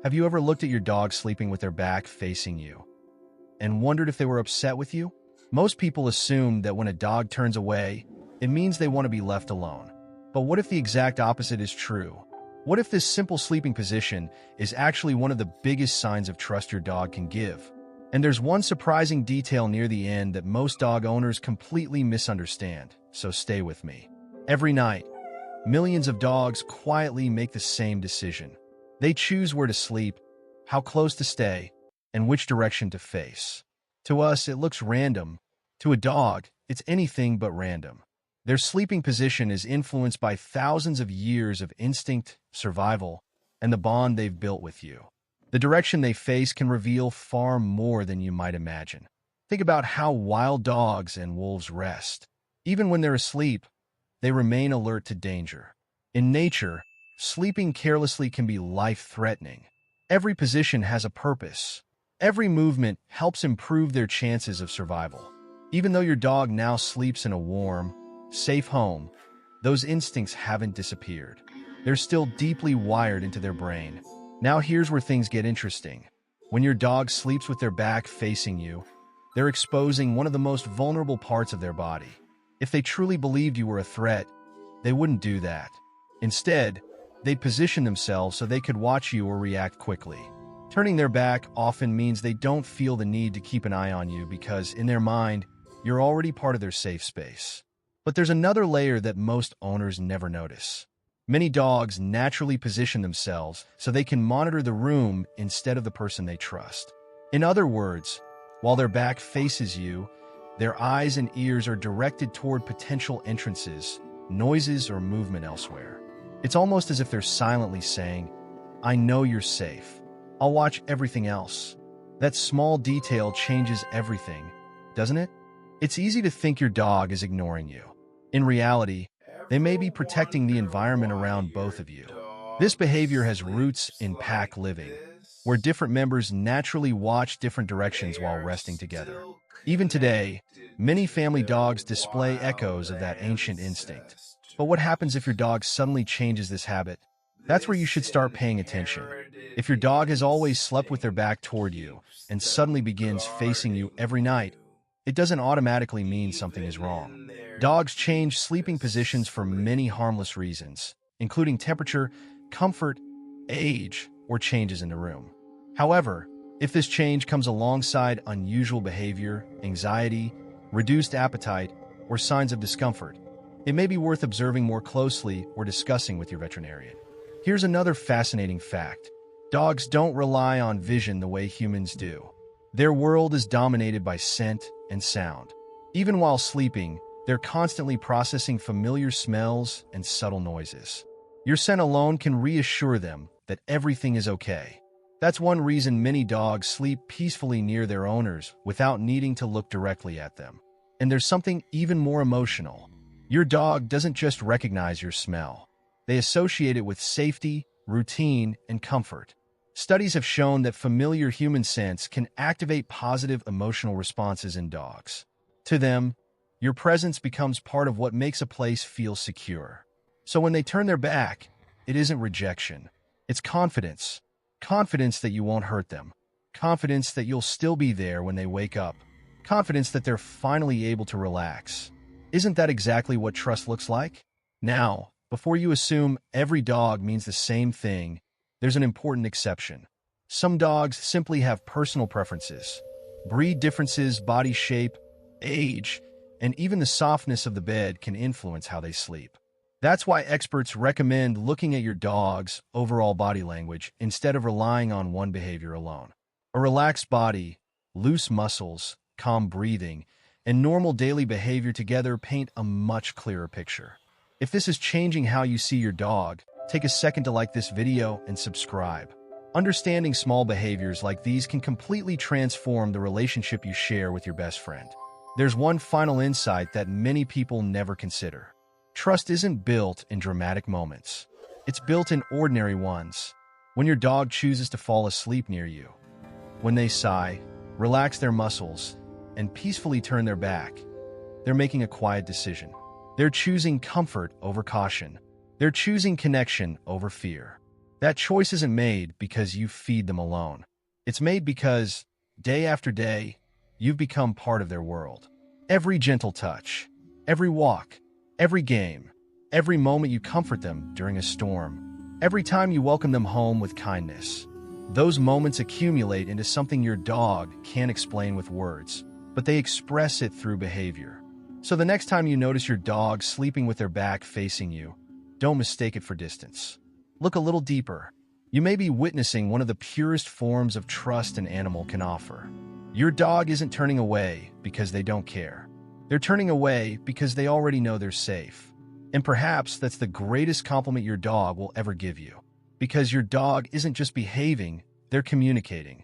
Have you ever looked at your dog sleeping with their back facing you and wondered if they were upset with you? Most people assume that when a dog turns away, it means they want to be left alone. But what if the exact opposite is true? What if this simple sleeping position is actually one of the biggest signs of trust your dog can give? And there's one surprising detail near the end that most dog owners completely misunderstand, so stay with me. Every night, millions of dogs quietly make the same decision. They choose where to sleep, how close to stay, and which direction to face. To us, it looks random. To a dog, it's anything but random. Their sleeping position is influenced by thousands of years of instinct, survival, and the bond they've built with you. The direction they face can reveal far more than you might imagine. Think about how wild dogs and wolves rest. Even when they're asleep, they remain alert to danger. In nature, sleeping carelessly can be life-threatening. Every position has a purpose. Every movement helps improve their chances of survival. Even though your dog now sleeps in a warm, safe home, those instincts haven't disappeared. They're still deeply wired into their brain. Now here's where things get interesting. When your dog sleeps with their back facing you, they're exposing one of the most vulnerable parts of their body. If they truly believed you were a threat, they wouldn't do that. Instead, they'd position themselves so they could watch you or react quickly. Turning their back often means they don't feel the need to keep an eye on you because, in their mind, you're already part of their safe space. But there's another layer that most owners never notice. Many dogs naturally position themselves so they can monitor the room instead of the person they trust. In other words, while their back faces you, their eyes and ears are directed toward potential entrances, noises, or movement elsewhere. It's almost as if they're silently saying, "I know you're safe. I'll watch everything else." That small detail changes everything, doesn't it? It's easy to think your dog is ignoring you. In reality, they may be protecting the environment around both of you. This behavior has roots in pack living, where different members naturally watch different directions while resting together. Even today, many family dogs display echoes of that ancient instinct. But what happens if your dog suddenly changes this habit? That's where you should start paying attention. If your dog has always slept with their back toward you and suddenly begins facing you every night, it doesn't automatically mean something is wrong. Dogs change sleeping positions for many harmless reasons, including temperature, comfort, age, or changes in the room. However, if this change comes alongside unusual behavior, anxiety, reduced appetite, or signs of discomfort, it may be worth observing more closely or discussing with your veterinarian. Here's another fascinating fact. Dogs don't rely on vision the way humans do. Their world is dominated by scent and sound. Even while sleeping, they're constantly processing familiar smells and subtle noises. Your scent alone can reassure them that everything is okay. That's one reason many dogs sleep peacefully near their owners without needing to look directly at them. And there's something even more emotional. Your dog doesn't just recognize your smell. They associate it with safety, routine, and comfort. Studies have shown that familiar human scents can activate positive emotional responses in dogs. To them, your presence becomes part of what makes a place feel secure. So when they turn their back, it isn't rejection. It's confidence. Confidence that you won't hurt them. Confidence that you'll still be there when they wake up. Confidence that they're finally able to relax. Isn't that exactly what trust looks like? Now, before you assume every dog means the same thing, there's an important exception. Some dogs simply have personal preferences. Breed differences, body shape, age, and even the softness of the bed can influence how they sleep. That's why experts recommend looking at your dog's overall body language instead of relying on one behavior alone. A relaxed body, loose muscles, calm breathing, and normal daily behavior together paint a much clearer picture. If this is changing how you see your dog, take a second to like this video and subscribe. Understanding small behaviors like these can completely transform the relationship you share with your best friend. There's one final insight that many people never consider. Trust isn't built in dramatic moments. It's built in ordinary ones. When your dog chooses to fall asleep near you, when they sigh, relax their muscles, and peacefully turn their back, they're making a quiet decision. They're choosing comfort over caution. They're choosing connection over fear. That choice isn't made because you feed them alone. It's made because, day after day, you've become part of their world. Every gentle touch, every walk, every game, every moment you comfort them during a storm, every time you welcome them home with kindness. Those moments accumulate into something your dog can't explain with words, but they express it through behavior. So the next time you notice your dog sleeping with their back facing you, don't mistake it for distance. Look a little deeper. You may be witnessing one of the purest forms of trust an animal can offer. Your dog isn't turning away because they don't care. They're turning away because they already know they're safe. And perhaps that's the greatest compliment your dog will ever give you. Because your dog isn't just behaving, they're communicating.